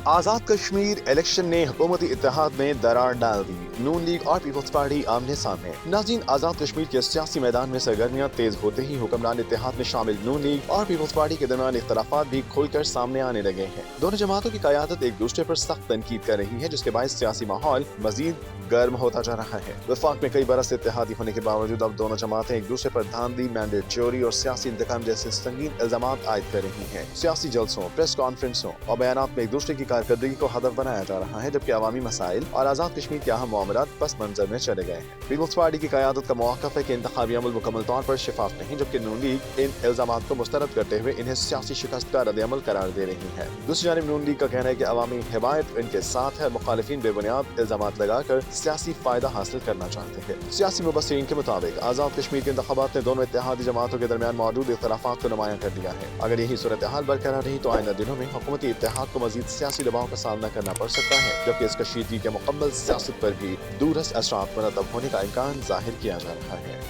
Azad Kashmir election ने हुकूमती इत्तेहाद में दरार डाल दी। नून लीग और पीपल्स पार्टी आमने सामने। नाज़रीन, आज़ाद कश्मीर के सियासी मैदान में सरगर्मियां तेज होते ही हुक्मरान इत्तेहाद में शामिल नून लीग और पीपल्स पार्टी के दरमियान इख्तलाफात भी खुलकर सामने आने लगे हैं। दोनों जमातों की क़यादत एक दूसरे पर सख्त तनकीद कर रही है, जिसके बायस सियासी माहौल मजीद गर्म होता जा रहा है। वफाक में कई बरस इत्तेहादी होने के बावजूद अब दोनों जमातें एक दूसरे पर धांधली, मैंडेट चोरी और सियासी इंतकाम जैसे संगीन इल्जामात आयद कर रही हैं। सियासी जलसों, प्रेस कॉन्फ्रेंसों और बयानात में एक दूसरे की कारकर्दगी को हदफ बनाया जा रहा है, जबकि अवामी मसाइल और आज़ाद कश्मीर के अहम मामलात पस मंजर में चले गए हैं। पीपल्स पार्टी की क़यादत का मौक़िफ़ है कि इंतखाबी अमल मुकम्मल तौर पर शिफाफ नहीं, जबकि नून लीग इन इल्जामात को मुस्तरद करते हुए इन्हें सियासी शिकस्त का रद्द-ए-अमल करार दे रही है। दूसरी जानिब नून लीग का कहना है कि अवामी हिमायत इनके साथ है, मुखालिफिन बेबुनियाद इल्जामात लगाकर सियासी फायदा हासिल करना चाहते हैं। सियासी मुबस्सिरीन के मुताबिक आज़ाद कश्मीर के इंतखाबात ने दोनों इत्तेहादी जमातों के दरमियान मौजूद इख्तलाफात को नुमायां कर दिया है। अगर यही सूरत हाल बरकरार रही तो आइंदा दिनों में हुकूमती इत्तेहाद को मजीद सियासी दबाव का सामना करना पड़ सकता है, जबकि इस कशीदगी के मुकम्मल सियासत पर भी दूरस असरात मुरतब होने का इम्कान जाहिर किया जा रहा है।